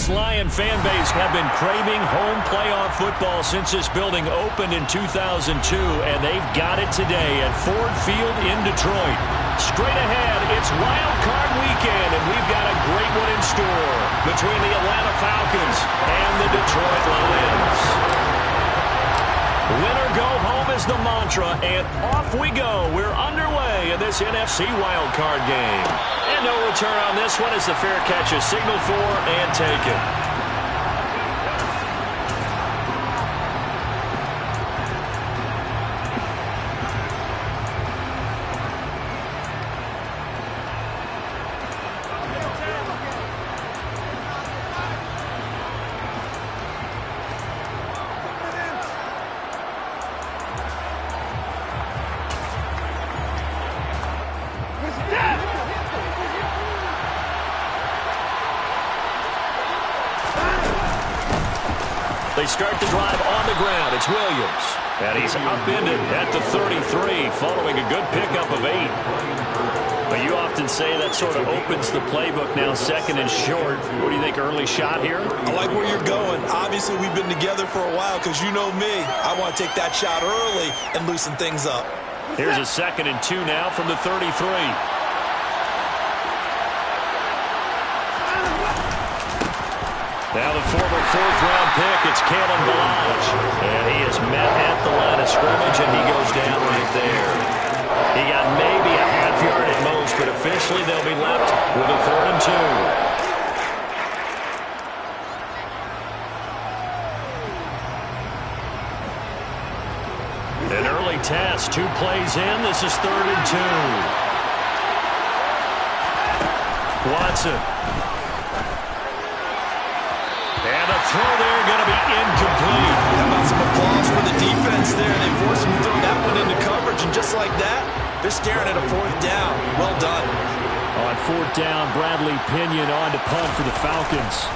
This Lion fan base have been craving home playoff football since this building opened in 2002, and they've got it today at Ford Field in Detroit. Straight ahead, it's Wildcard weekend, and we've got a great one in store between the Atlanta Falcons and the Detroit Lions. Win or go home is the mantra, and off we go. We're underway in this NFC Wildcard game. And no return on this one as the fair catch is signaled for and taken. They start the drive on the ground. It's Williams. And he's upended at the 33 following a good pickup of 8. But you often say that sort of opens the playbook now, second and short. What do you think, early shot here? I like where you're going. Obviously, we've been together for a while because you know me. I want to take that shot early and loosen things up. Here's a 2nd and 2 now from the 33. Now the former 4th-round pick, it's Kalen Balaj. And he is met at the line of scrimmage, and he goes down right there. He got maybe a half yard at most, but officially they'll be left with a 4th and 2. An early test, 2 plays in. This is 3rd and 2. Watson. And a throw there going to be incomplete. How about some applause for the defense there? They forced him to throw that one into coverage, and just like that, they're staring at a 4th down. Well done. On 4th down, Bradley Pinion on to punt for the Falcons.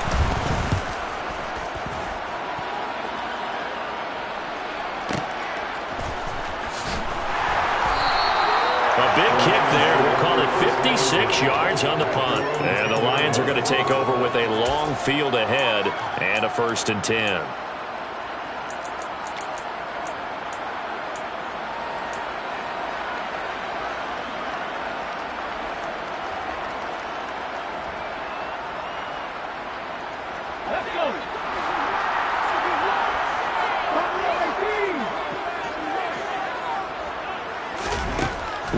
A big kick there. We'll call it 56 yards on the punt. And the Lions are going to take over with a long field ahead and a 1st and 10. Let's go.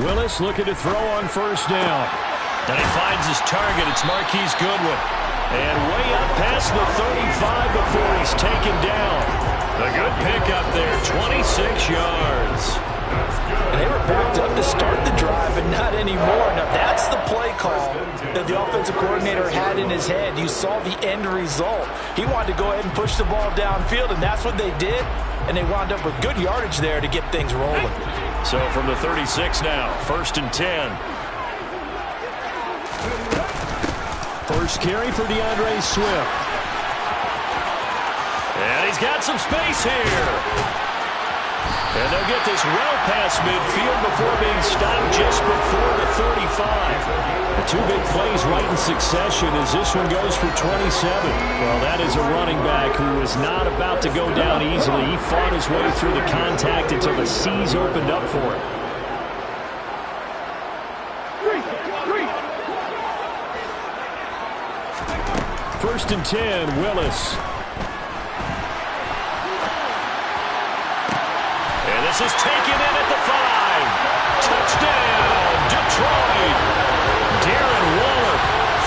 Willis looking to throw on 1st down. And he finds his target. It's Marquise Goodwin. And way up past the 35 before he's taken down. A good pickup there, 26 yards. And they were backed up to start the drive, but not anymore. Now, that's the play call that the offensive coordinator had in his head. You saw the end result. He wanted to go ahead and push the ball downfield, and that's what they did. And they wound up with good yardage there to get things rolling. So from the 36 now, 1st and 10. First carry for DeAndre Swift. And he's got some space here. And they'll get this well past midfield before being stopped just before the 35. The 2 big plays right in succession as this one goes for 27. Well, that is a running back who is not about to go down easily. He fought his way through the contact until the seas opened up for him. First and 10, Willis. And this is taken in at the 5. Touchdown, Detroit. Darren Waller,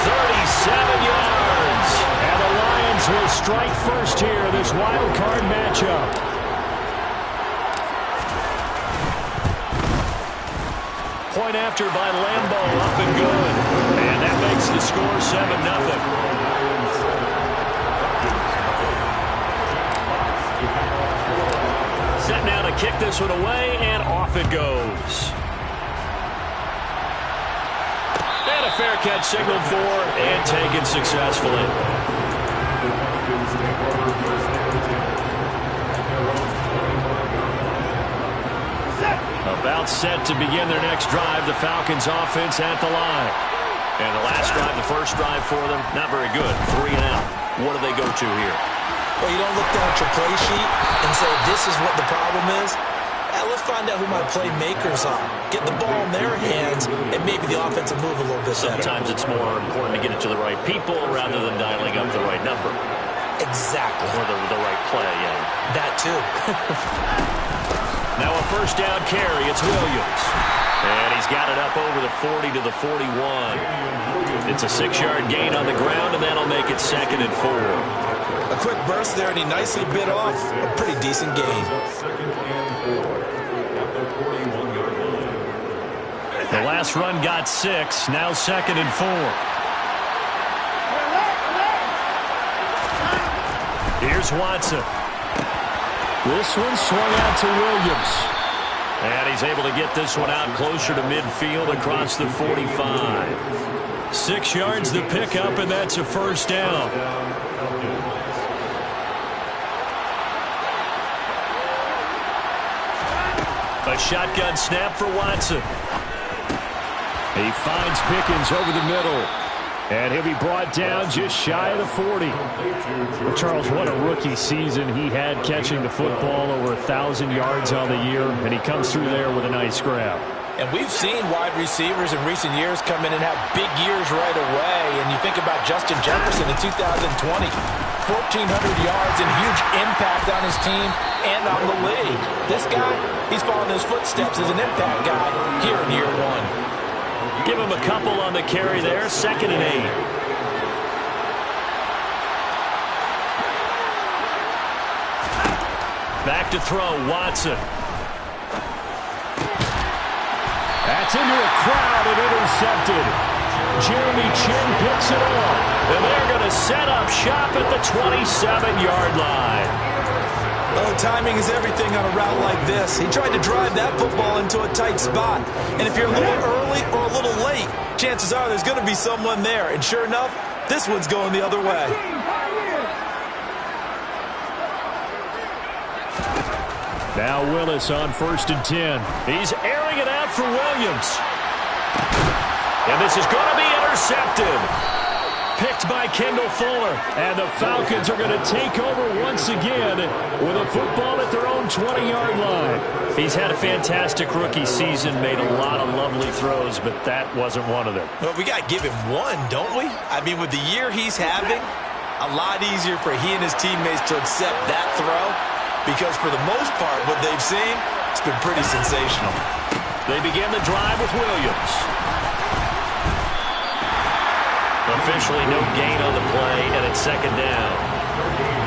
37 yards. And the Lions will strike first here, this wild card matchup. Point after by Lambeau, up and good. And that makes the score 7-0. Set now to kick this one away, and off it goes. And a fair catch signaled for and taken successfully. About set to begin their next drive, the Falcons offense at the line. And the last drive, the first drive for them, not very good. 3 and out. what do they go to here? Well, you don't look down at your play sheet and say, this is what the problem is. Let's find out who my playmakers are. Get the ball in their hands, and maybe the offensive move a little bit better. Sometimes it's more important to get it to the right people rather than dialing up the right number. Exactly. Or the right play, yeah. That too. Now a first down carry. It's Williams. And he's got it up over the 40 to the 41. It's a 6-yard gain on the ground, and that'll make it 2nd and 4. A quick burst there, and he nicely bit off a pretty decent gain. The last run got 6. Now 2nd and 4. Here's Watson. This one swung out to Williams. And he's able to get this one out closer to midfield across the 45. 6 yards the pickup, and that's a first down. A shotgun snap for Watson. He finds Pickens over the middle. And he'll be brought down just shy of the 40. Well, Charles, what a rookie season he had catching the football, over 1,000 yards on the year, and he comes through there with a nice grab. And we've seen wide receivers in recent years come in and have big years right away. And you think about Justin Jefferson in 2020, 1,400 yards and huge impact on his team and on the league. This guy, he's following his footsteps as an impact guy here in year 1. Give him a couple on the carry there. 2nd and 8. Back to throw, Watson. That's into a crowd and intercepted. Jeremy Chin picks it off. And they're going to set up shop at the 27-yard line. Oh, timing is everything on a route like this. He tried to drive that football into a tight spot. And if you're a little early or a little late, chances are there's going to be someone there. And sure enough, this one's going the other way. Now Willis on 1st and 10. He's airing it out for Williams. And this is going to be intercepted. Picked by Kendall Fuller. And the Falcons are going to take over once again with a football at their own 20-yard line. He's had a fantastic rookie season, made a lot of lovely throws, but that wasn't one of them. Well, we got to give him one, don't we? I mean, with the year he's having, a lot easier for he and his teammates to accept that throw, because for the most part, what they've seen, it's been pretty sensational. They begin the drive with Williams. Officially no gain on the play, and it's 2nd down.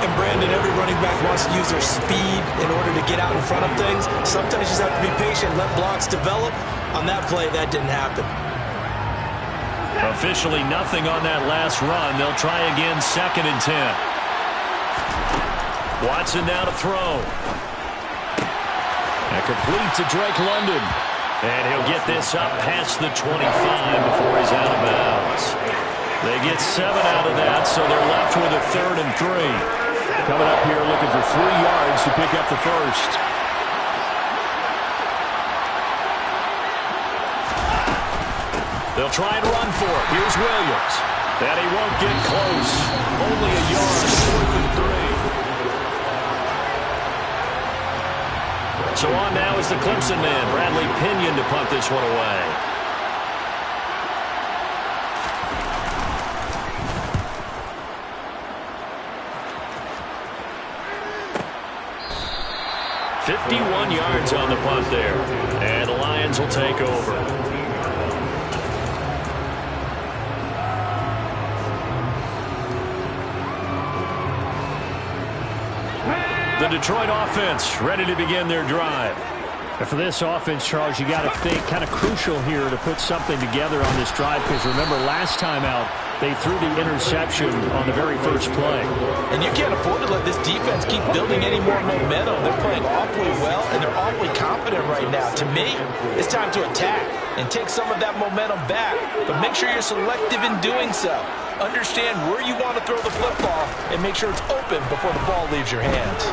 And Brandon, every running back wants to use their speed in order to get out in front of things. Sometimes you just have to be patient, let blocks develop. On that play, that didn't happen. Officially nothing on that last run. They'll try again, 2nd and 10. Watson now to throw. And complete to Drake London. And he'll get this up past the 25 before he's out of bounds. They get 7 out of that, so they're left with a 3rd and 3. Coming up here looking for 3 yards to pick up the first. They'll try and run for it. Here's Williams. And he won't get close. Only a yard, 4th and 3. So on now is the Clemson man, Bradley Pinion, to punt this one away. 51 yards on the punt there. And the Lions will take over. The Detroit offense ready to begin their drive. And for this offense, Charles, you got to think kind of crucial here to put something together on this drive, because remember last time out they threw the interception on the very first play. And you can't afford to let this defense keep building any more momentum. They're playing awfully well, and they're awfully confident right now. To me, it's time to attack and take some of that momentum back, but make sure you're selective in doing so. Understand where you want to throw the football and make sure it's open before the ball leaves your hands.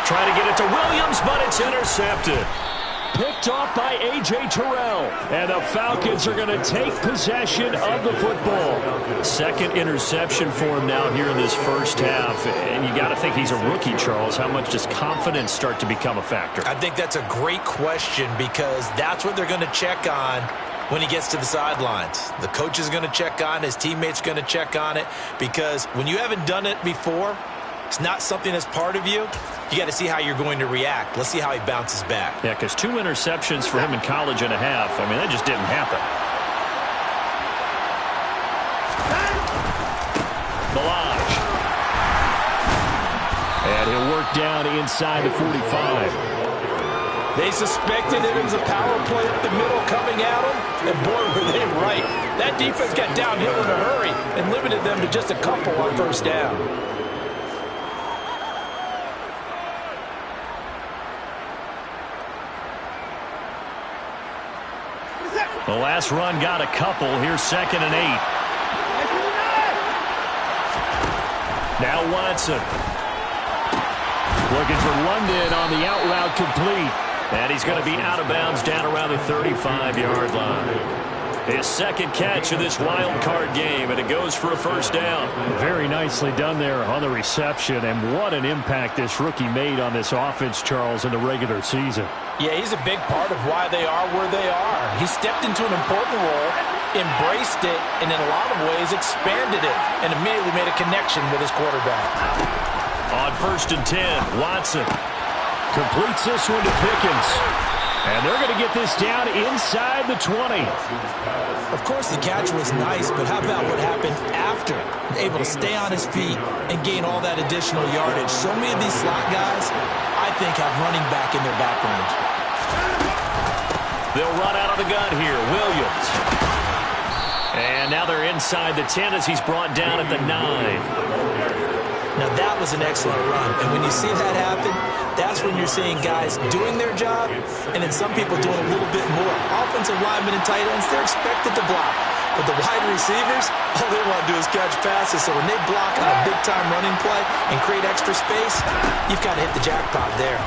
Try to get it to Williams, but it's intercepted. Picked off by A.J. Terrell. And the Falcons are going to take possession of the football. Second interception for him now here in this first half. And you got to think he's a rookie, Charles. How much does confidence start to become a factor? I think that's a great question because that's what they're going to check on when he gets to the sidelines. The coach is going to check on it. His teammates are going to check on it because when you haven't done it before, it's not something that's part of you. You got to see how you're going to react. Let's see how he bounces back. Yeah, because 2 interceptions for him in college and a half. I mean, that just didn't happen. Milage. And he'll work down inside the 45. They suspected it was a power play up the middle coming at them, and boy, were they right. That defense got downhill in a hurry and limited them to just a couple on first down. The last run got a couple. Here's 2nd and 8. Now Watson. Looking for London on the out route complete. And he's going to be out of bounds down around the 35-yard line. His second catch of this wild card game, and it goes for a first down. Very nicely done there on the reception, and what an impact this rookie made on this offense, Charles, in the regular season. Yeah, he's a big part of why they are where they are. He stepped into an important role, embraced it, and in a lot of ways expanded it, and immediately made a connection with his quarterback. On 1st and 10, Watson completes this one to Pickens. And they're going to get this down inside the 20. Of course, the catch was nice, but how about what happened after? Able to stay on his feet and gain all that additional yardage. So many of these slot guys, I think, have running back in their background. They'll run out of the gun here. Williams. And now they're inside the 10 as he's brought down at the 9. Now, that was an excellent run. And when you see that happen, that's when you're seeing guys doing their job and then some people doing a little bit more. Offensive linemen and tight ends, they're expected to block. But the wide receivers, all they want to do is catch passes. So when they block on a big-time running play and create extra space, you've got to hit the jackpot there.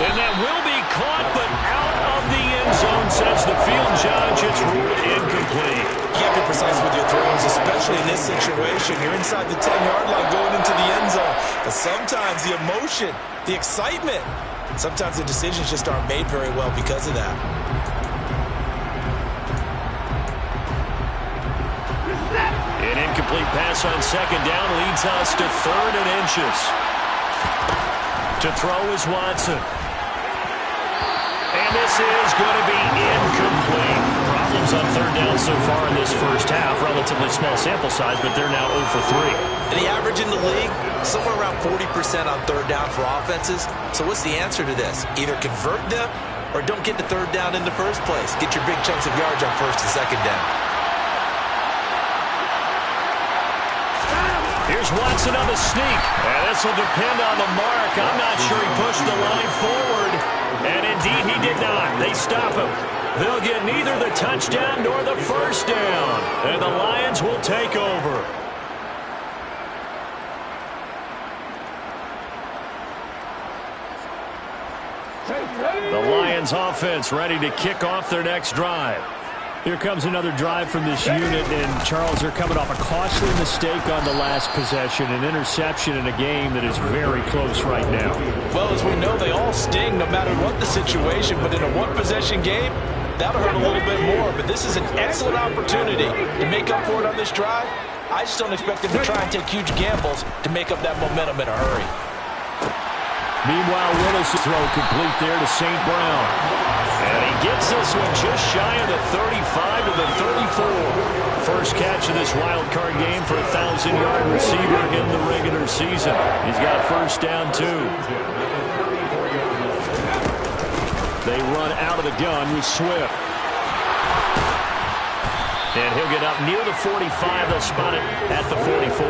And that will be caught, but out of the end zone, says the field judge. It's ruled incomplete. You can't be precise with your throws, especially in this situation. You're inside the 10-yard line going into the end zone. But sometimes the emotion, the excitement, sometimes the decisions just aren't made very well because of that. An incomplete pass on 2nd down leads us to 3rd and inches. To throw is Watson. And this is going to be incomplete. Problems on 3rd down so far in this first half. Relatively small sample size, but they're now 0 for 3. And the average in the league, somewhere around 40% on 3rd down for offenses. So what's the answer to this? Either convert them or don't get to 3rd down in the first place. Get your big chunks of yards on 1st and 2nd down. Here's Watson on the sneak. And this will depend on the mark. I'm not sure he pushed the line forward. And indeed he did not. They stop him. They'll get neither the touchdown nor the first down. And the Lions will take over. The Lions offense ready to kick off their next drive. Here comes another drive from this unit, and Charles, they're coming off a costly mistake on the last possession, an interception in a game that is very close right now. Well, as we know, they all sting no matter what the situation, but in a one-possession game, that'll hurt a little bit more. But this is an excellent opportunity to make up for it on this drive. I just don't expect them to try and take huge gambles to make up that momentum in a hurry. Meanwhile, Willis' throw complete there to St. Brown. And he gets this one just shy of the 35 to the 34. First catch of this wild card game for a 1,000-yard receiver in the regular season. He's got first down, too. They run out of the gun with Swift. And he'll get up near the 45. They'll spot it at the 44.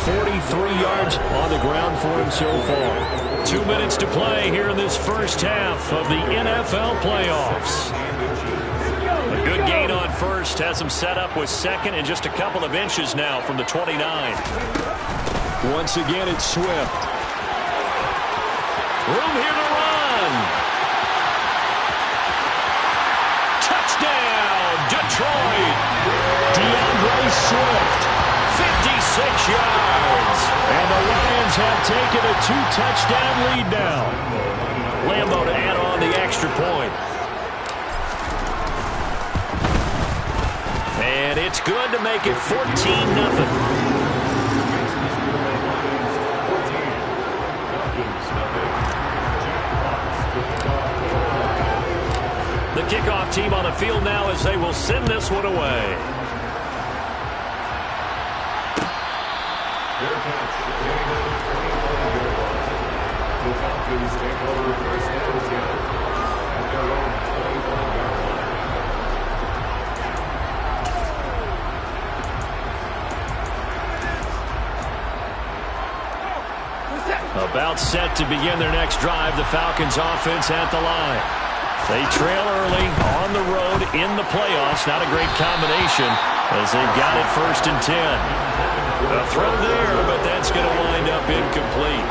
43 yards on the ground for him so far. 2 minutes to play here in this first half of the NFL playoffs. A good gain on first has him set up with second and just a couple of inches now from the 29. Once again, it's Swift. Room here to run. Touchdown, Detroit. DeAndre Swift, 56 yards. And the Lions have taken a 2-touchdown lead now. Lambeau to add on the extra point. And it's good to make it 14-0. The kickoff team on the field now as they will send this one away. About set to begin their next drive, the Falcons offense at the line. They trail early on the road in the playoffs. Not a great combination as they've got it 1st and 10. A throw there, but that's going to wind up incomplete.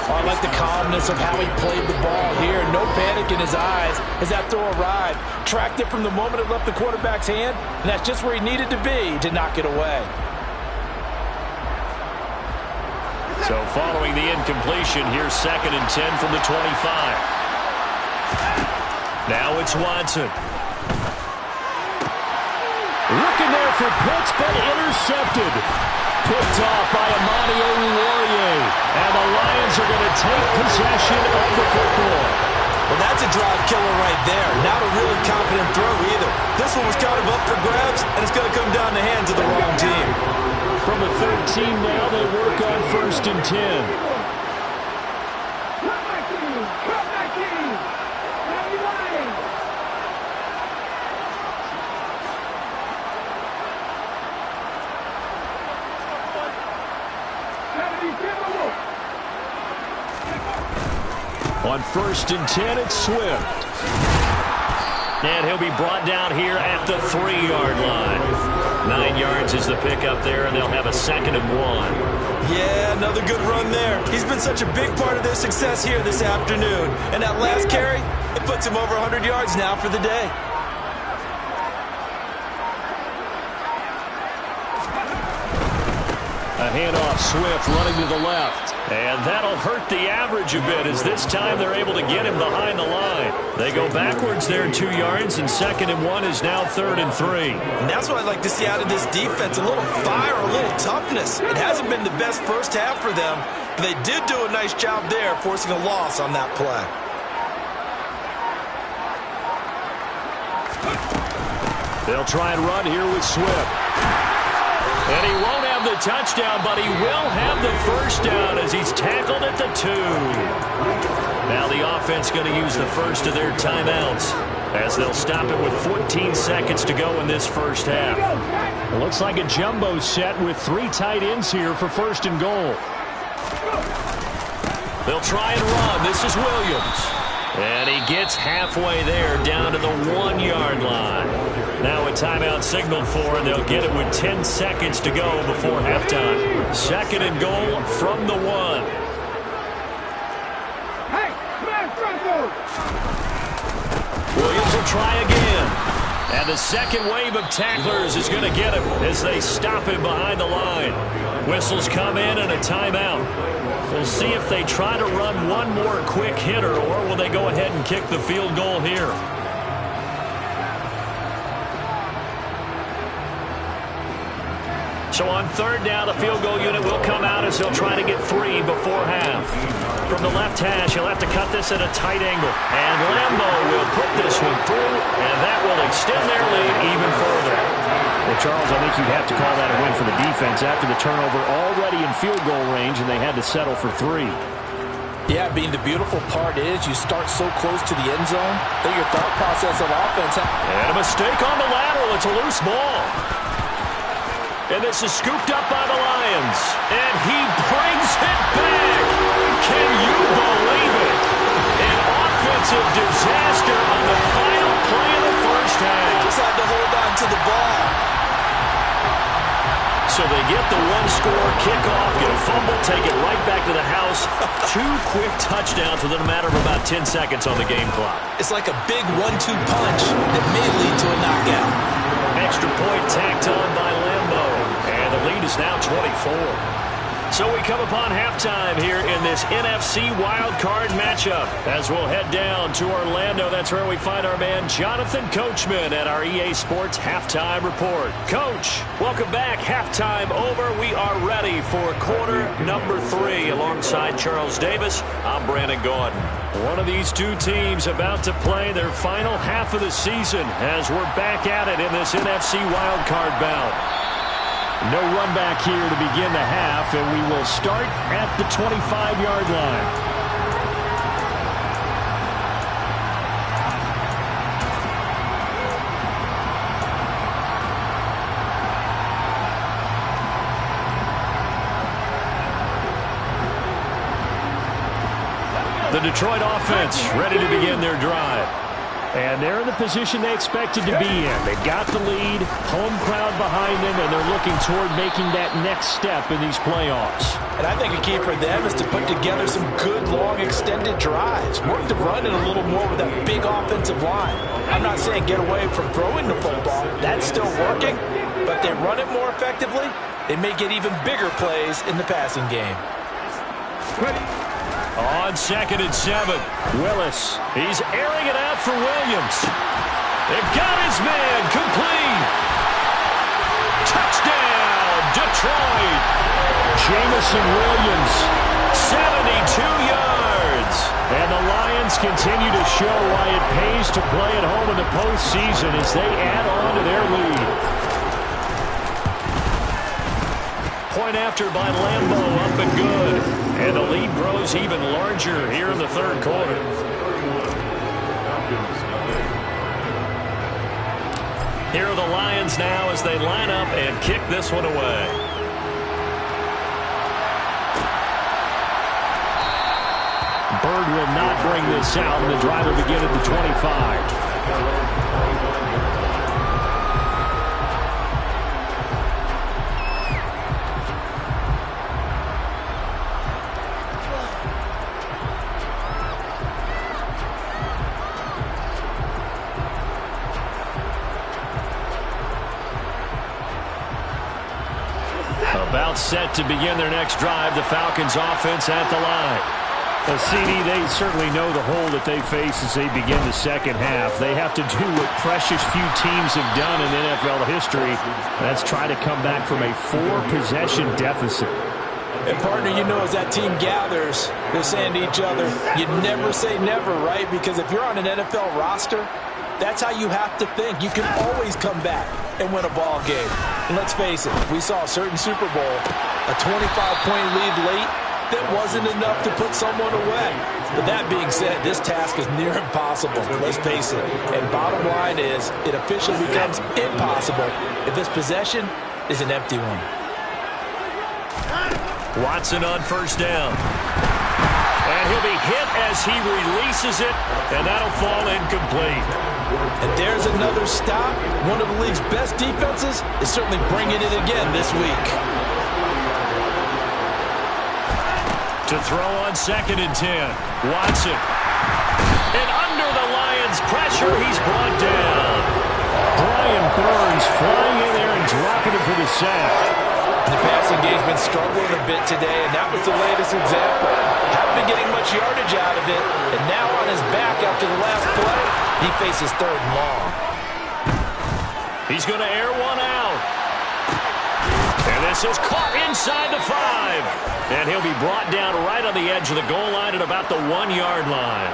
Oh, I like the calmness of how he played the ball here. No panic in his eyes as that throw arrived. Tracked it from the moment it left the quarterback's hand, and that's just where he needed to be to knock it away. So following the incompletion, here's 2nd and 10 from the 25. Now it's Watson. Looking there for Pitts, but intercepted. Picked off by Amani Oruwariye. And the Lions are going to take possession of the football. Well, that's a drive killer right there. Not a really confident throw either. This one was kind of up for grabs, and it's going to come down the hands of the wrong team. From the 13 now, they work on 1st and 10. On 1st and 10, it's Swift. And he'll be brought down here at the 3-yard line. 9 yards is the pickup there, and they'll have a 2nd and 1. Yeah, another good run there. He's been such a big part of their success here this afternoon. And that last carry, it puts him over 100 yards now for the day. A handoff, Swift running to the left. And that'll hurt the average a bit as this time they're able to get him behind the line. They go backwards there 2 yards, and 2nd and 1 is now 3rd and 3. And that's what I'd like to see out of this defense, a little fire, a little toughness. It hasn't been the best first half for them, but they did do a nice job there forcing a loss on that play. They'll try and run here with Swift. And he won't have the touchdown, but he will have the first down as he's tackled at the 2. Now the offense going to use the first of their timeouts as they'll stop it with 14 seconds to go in this first half. It looks like a jumbo set with 3 tight ends here for 1st and goal. They'll try and run. This is Williams. And he gets halfway there down to the 1-yard line. Now a timeout signaled for, and they'll get it with 10 seconds to go before halftime. 2nd and goal from the 1. Williams will try again. And the second wave of tacklers is going to get him as they stop him behind the line. Whistles come in and a timeout. We'll see if they try to run one more quick hitter, or will they go ahead and kick the field goal here. So on 3rd down, the field goal unit will come out as they'll try to get 3 before half. From the left hash, he'll have to cut this at a tight angle. And Lambeau will put this one through, and that will extend their lead even further. Well, Charles, I think you'd have to call that a win for the defense after the turnover already in field goal range, and they had to settle for 3. Yeah, Bean, the beautiful part is you start so close to the end zone that your thought process of offense... And a mistake on the lateral. It's a loose ball. And this is scooped up by the Lions. And he brings it back. Can you believe it? An offensive disaster on the final play of the first half. Just had to hold on to the ball. So they get the 1-score kickoff, get a fumble, take it right back to the house. 2 quick touchdowns within a matter of about 10 seconds on the game clock. It's like a big 1-2 punch that may lead to a knockout. Extra point tacked on by Lambo. And the lead is now 24. So we come upon halftime here in this NFC Wildcard matchup as we'll head down to Orlando. That's where we find our man Jonathan Coachman at our EA Sports Halftime Report. Coach, welcome back. Halftime over. We are ready for quarter number 3. Alongside Charles Davis, I'm Brandon Gordon. One of these two teams about to play their final half of the season as we're back at it in this NFC Wildcard bout. No run back here to begin the half, and we will start at the 25-yard line. The Detroit offense ready to begin their drive. And they're in the position they expected to be in. They've got the lead, home crowd behind them, and they're looking toward making that next step in these playoffs. And I think a key for them is to put together some good, long, extended drives. Work the run in a little more with that big offensive line. I'm not saying get away from throwing the football. That's still working. But they run it more effectively, they may get even bigger plays in the passing game. On 2nd and 7, Willis. He's airing it out for Williams. They've got his man complete. Touchdown, Detroit. Jamison Williams, 72 yards. And the Lions continue to show why it pays to play at home in the postseason as they add on to their lead. Point after by Lambo, up and good. And the lead grows even larger here in the third quarter. Here are the Lions now as they line up and kick this one away. Bird will not bring this out, and the drive will begin at the 25. About set to begin their next drive, the Falcons offense at the line. CD, they certainly know the hole that they face as they begin the second half. They have to do what precious few teams have done in NFL history. That's try to come back from a 4-possession deficit. And partner, you know, as that team gathers, they're saying to each other, you never say never, right? Because if you're on an NFL roster, that's how you have to think. You can always come back and win a ball game. And let's face it, we saw a certain Super Bowl, a 25-point lead late, that wasn't enough to put someone away. But that being said, this task is near impossible. Let's face it. And bottom line is, it officially becomes impossible if this possession is an empty one. Watson on first down. And he'll be hit as he releases it, and that'll fall incomplete. And there's another stop. One of the league's best defenses is certainly bringing it again this week. To throw on 2nd and 10, Watson. And under the Lions' pressure, he's brought down. Brian Burns flying in there and dropping it for the sack. The passing game's been struggling a bit today, and that was the latest example. Haven't been getting much yardage out of it, and now on his back after the last play, he faces 3rd and long. He's going to air one out. And this is caught inside the 5. And he'll be brought down right on the edge of the goal line at about the 1-yard line.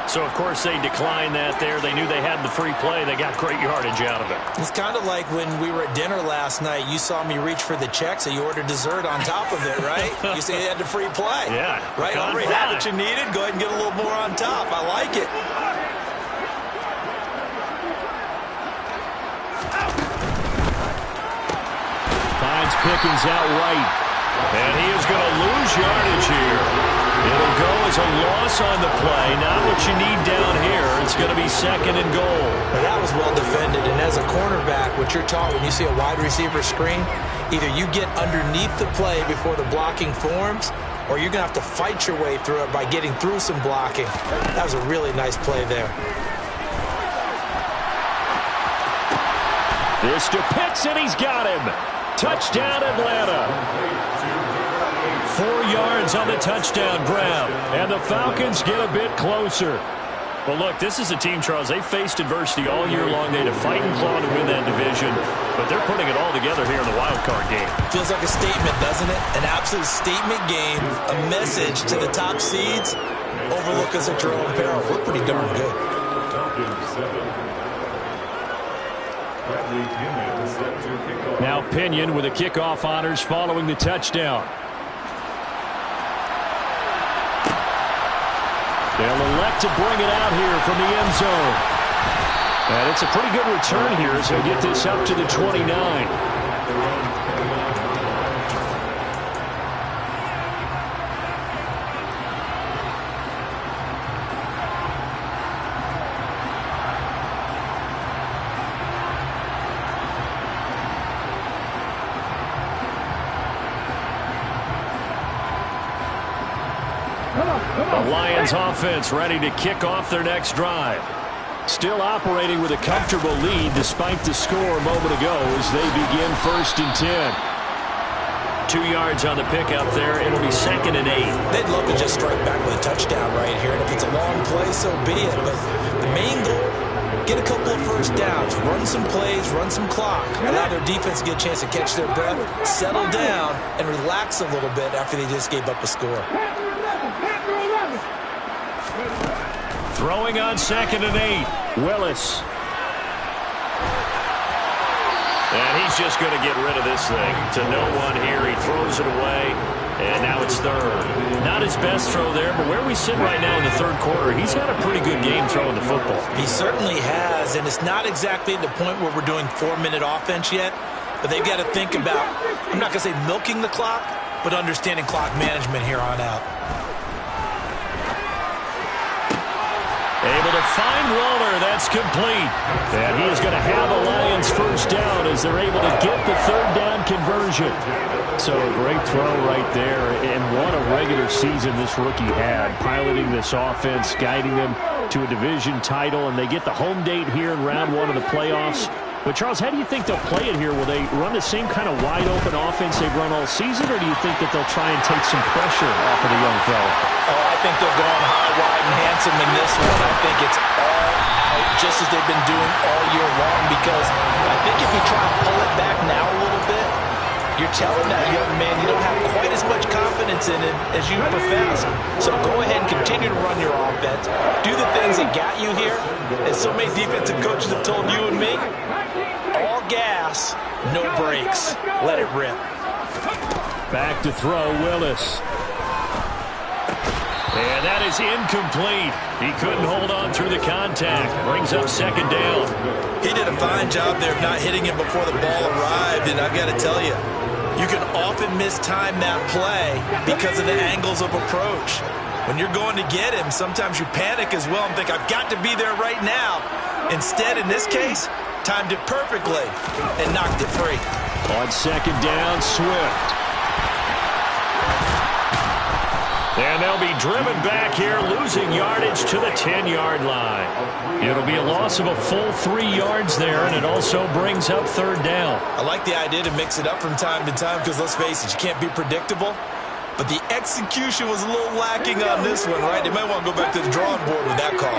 So, of course, they declined that there. They knew they had the free play. They got great yardage out of it. It's kind of like when we were at dinner last night. You saw me reach for the check, so you ordered dessert on top of it, right? You say you had the free play. Yeah. Right? Already had what you needed. Go ahead and get a little more on top. I like it. Finds Pickens out right. And he is going to lose yardage here. It'll go as a loss on the play. Not what you need down here. It's going to be 2nd and goal. Well, that was well defended. And as a cornerback, what you're taught when you see a wide receiver screen, either you get underneath the play before the blocking forms, or you're going to have to fight your way through it by getting through some blocking. That was a really nice play there. This to Pitts, and he's got him. Touchdown, Atlanta. 4 yards on the touchdown grab, and the Falcons get a bit closer. Well, look, this is a team, Charles, they faced adversity all year long. They had to fight and claw to win that division, but they're putting it all together here in the wild card game. Feels like a statement, doesn't it? An absolute statement game, a message to the top seeds. Overlook us at your own peril. We're pretty darn good. Now Pinion with the kickoff honors following the touchdown. They'll elect to bring it out here from the end zone. And it's a pretty good return here as he'll get this up to the 29. The Lions offense ready to kick off their next drive. Still operating with a comfortable lead despite the score a moment ago as they begin 1st and 10. 2 yards on the pickup there. It'll be 2nd and 8. They'd love to just strike back with a touchdown right here. And if it's a long play, so be it. But the main goal, get a couple of first downs, run some plays, run some clock, allow their defense to get a chance to catch their breath, settle down, and relax a little bit after they just gave up a score. Throwing on 2nd and 8. Willis. And he's just going to get rid of this thing to no one here. He throws it away, and now it's 3rd. Not his best throw there, but where we sit right now in the 3rd quarter, he's had a pretty good game throwing the football. He certainly has, and it's not exactly at the point where we're doing 4-minute offense yet, but they've got to think about, I'm not going to say milking the clock, but understanding clock management here on out. Able to find Waller. That's complete. And he is going to have a Lions first down as they're able to get the 3rd down conversion. So a great throw right there. And what a regular season this rookie had, piloting this offense, guiding them to a division title. And they get the home date here in round 1 of the playoffs. But, Charles, how do you think they'll play it here? Will they run the same kind of wide-open offense they've run all season, or do you think that they'll try and take some pressure off of the young fella? Oh, I think they'll go on high, wide, and handsome in this one. I think it's all out, just as they've been doing all year long, because I think if you try and pull it back now a little bit, you're telling that young man you don't have quite as much confidence in it as you profess. So go ahead and continue to run your offense. Do the things that got you here. As so many defensive coaches have told you and me, all gas, no brakes. Let it rip. Back to throw, Willis. And that is incomplete. He couldn't hold on through the contact. Brings up 2nd down. He did a fine job there of not hitting him before the ball arrived, and I've got to tell you, you can often mistime that play because of the angles of approach. When you're going to get him, sometimes you panic as well and think, I've got to be there right now. Instead, in this case, timed it perfectly and knocked it free. On 2nd down, Swift. And they'll be driven back here, losing yardage to the 10-yard line. It'll be a loss of a full 3 yards there, and it also brings up 3rd down. I like the idea to mix it up from time to time because, let's face it, you can't be predictable. But the execution was a little lacking on this one, right? They might want to go back to the drawing board with that call.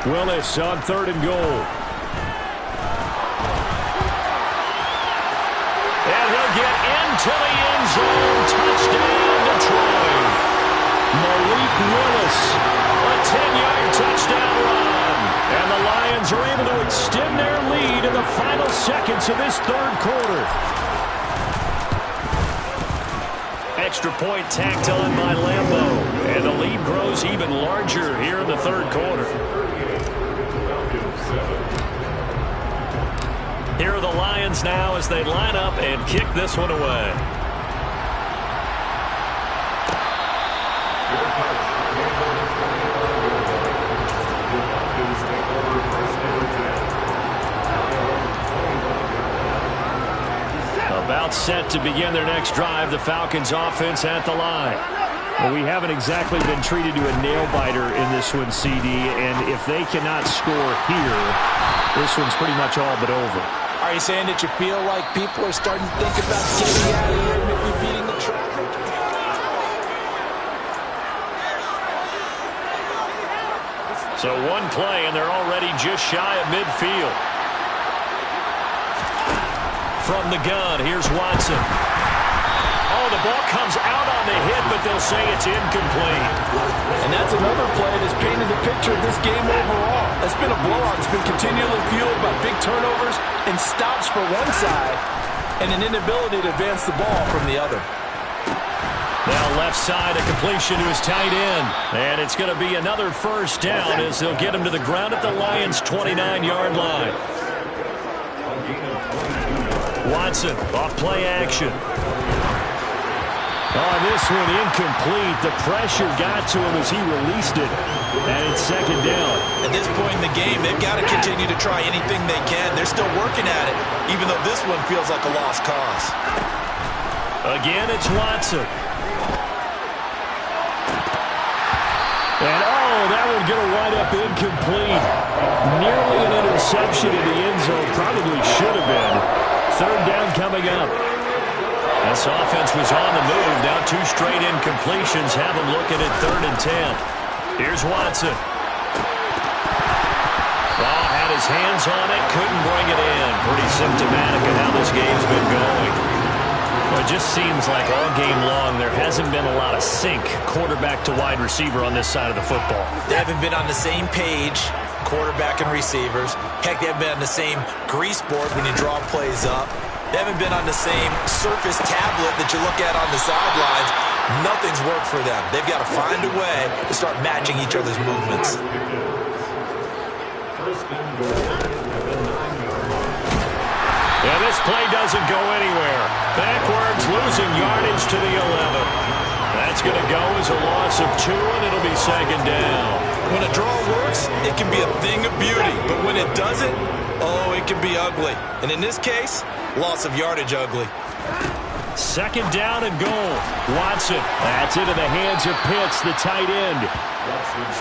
Willis on 3rd and goal. And he'll get into the end zone. Touchdown, Detroit. Malik Willis. A 10-yard touchdown run. And the Lions are able to extend their lead in the final seconds of this 3rd quarter. Extra point tacked on by Lambeau. And the lead grows even larger here in the 3rd quarter. Here are the Lions now as they line up and kick this one away. gets set to begin their next drive. The Falcons offense at the line. Well, we haven't exactly been treated to a nail-biter in this one, CD, and if they cannot score here, this one's pretty much all but over. Are you saying that you feel like people are starting to think about getting out of here and maybe beating the traffic? So one play, and they're already just shy of midfield. From the gun, here's Watson. Oh, the ball comes out on the hit, but they'll say it's incomplete. And that's another play that's painted the picture of this game overall. It's been a blowout. It's been continually fueled by big turnovers and stops for one side and an inability to advance the ball from the other. Now left side, a completion to his tight end. And it's going to be another first down as they'll get him to the ground at the Lions' 29-yard line. Watson, off play action. Oh, this one incomplete. The pressure got to him as he released it. And it's second down. At this point in the game, they've got to continue to try anything they can. They're still working at it, even though this one feels like a lost cause. Again, it's Watson. And, oh, that one going to wind up incomplete. Nearly an interception in the end zone. Probably should have been. Third down coming up. This offense was on the move. Now two straight incompletions have them looking at 3rd and 10. Here's Watson. Oh, had his hands on it. Couldn't bring it in. Pretty symptomatic of how this game's been going. Well, it just seems like all game long there hasn't been a lot of sync quarterback to wide receiver on this side of the football. They haven't been on the same page, quarterback and receivers. Heck, they haven't been on the same grease board when you draw plays up. They haven't been on the same surface tablet that you look at on the sidelines. Nothing's worked for them. They've got to find a way to start matching each other's movements. Yeah, this play doesn't go anywhere. Backwards, losing yardage to the 11. That's going to go as a loss of 2, and it'll be second down. When a draw works, it can be a thing of beauty. But when it doesn't, oh, it can be ugly. And in this case, loss of yardage ugly. Second down and goal. Watson, that's into the hands of Pitts, the tight end.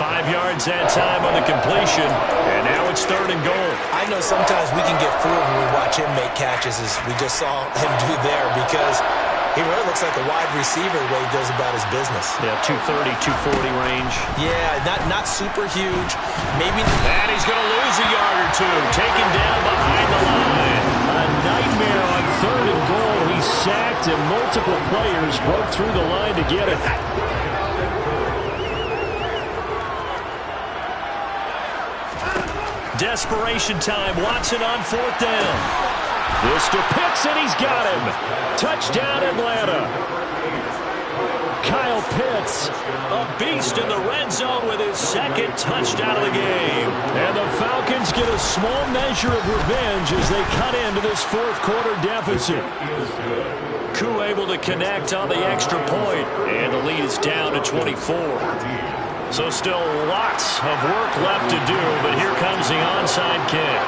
5 yards that time on the completion, and now it's 3rd and goal. I know sometimes we can get fooled when we watch him make catches, as we just saw him do there, because he really looks like a wide receiver the way he goes about his business. Yeah, 230, 240 range. Yeah, not super huge. Maybe. And he's going to lose a yard or two. Taken down behind the line. A nightmare on 3rd and goal. He sacked, and multiple players broke through the line to get it. Desperation time. Watson on 4th down. This to Pitts, and he's got him. Touchdown, Atlanta. Kyle Pitts, a beast in the red zone with his 2nd touchdown of the game. And the Falcons get a small measure of revenge as they cut into this 4th quarter deficit. Koo able to connect on the extra point, and the lead is down to 24. So still lots of work left to do, but here comes the onside kick.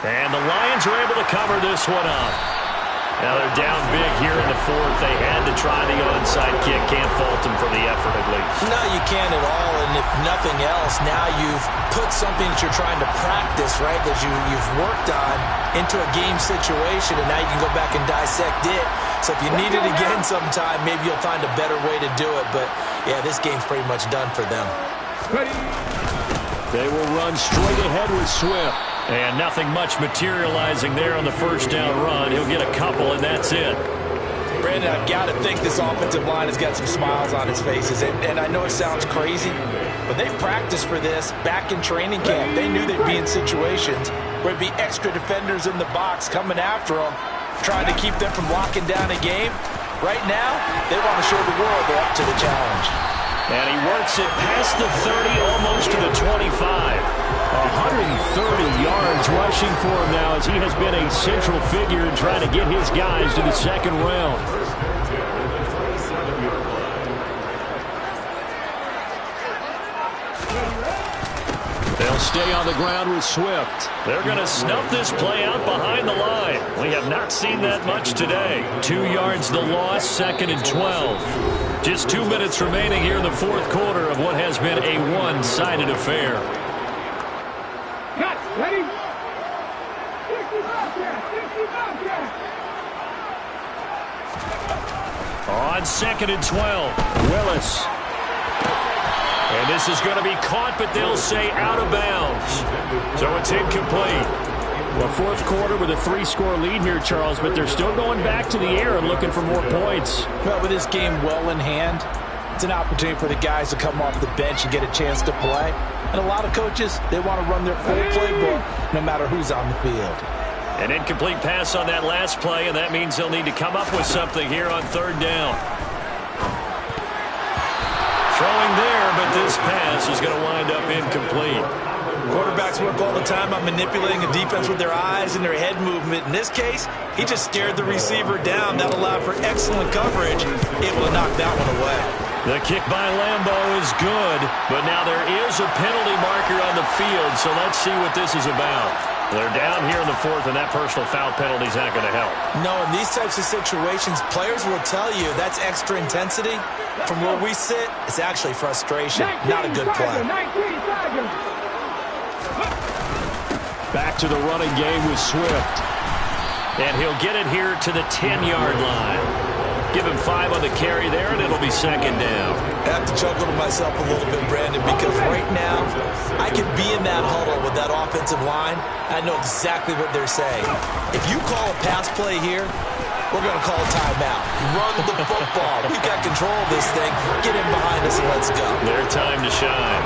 And the Lions are able to cover this one up. Now they're down big here in the 4th. They had to try the onside kick. Can't fault them for the effort, at least. No, you can't at all. And if nothing else, now you've put something that you're trying to practice, right, that you've worked on into a game situation, and now you can go back and dissect it. So if you need it again sometime, maybe you'll find a better way to do it. But, yeah, this game's pretty much done for them. They will run straight ahead with Swift. And nothing much materializing there on the first down run. He'll get a couple, and that's it. Brandon, I've got to think this offensive line has got some smiles on its faces. And I know it sounds crazy, but they've practiced for this back in training camp. They knew they'd be in situations where there'd be extra defenders in the box coming after them, trying to keep them from locking down a game. Right now, they want to show the world they're up to the challenge. And he works it past the 30, almost to the 25. 130 yards rushing for him now as he has been a central figure in trying to get his guys to the 2nd round. They'll stay on the ground with Swift. They're going to snuff this play out behind the line. We have not seen that much today. 2 yards the loss, 2nd and 12. Just 2 minutes remaining here in the fourth quarter of what has been a one-sided affair. Cut. Ready? 60 On 2nd and 12, Willis. And this is going to be caught, but they'll say out of bounds. So it's incomplete. Well, fourth quarter with a 3-score lead here, Charles, but they're still going back to the air and looking for more points. Well, with this game well in hand, it's an opportunity for the guys to come off the bench and get a chance to play. And a lot of coaches, they want to run their full playbook no matter who's on the field. An incomplete pass on that last play, and that means they'll need to come up with something here on 3rd down. Throwing there, but this pass is going to wind up incomplete. Quarterbacks work all the time on manipulating a defense with their eyes and their head movement. In this case, he just stared the receiver down. That allowed for excellent coverage, able to knock that one away. The kick by Lambeau is good, but now there is a penalty marker on the field, so let's see what this is about. They're down here in the 4th, and that personal foul penalty is not going to help. No, in these types of situations, players will tell you that's extra intensity. From where we sit, it's actually frustration, not a good play. Back to the running game with Swift. And he'll get it here to the 10-yard line. Give him 5 on the carry there, and it'll be 2nd down. I have to chuckle to myself a little bit, Brandon, because right now I could be in that huddle with that offensive line. I know exactly what they're saying. If you call a pass play here, we're going to call a timeout. Run the football. We've got control of this thing. Get in behind us and let's go. Their time to shine.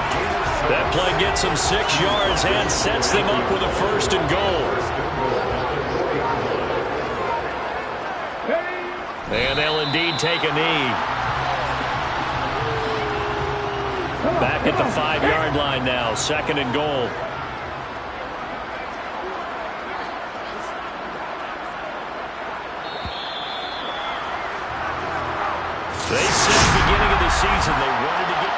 That play gets them 6 yards and sets them up with a 1st and goal. And they'll indeed take a knee. Back at the 5-yard line now, 2nd and goal. They said at the beginning of the season they wanted to get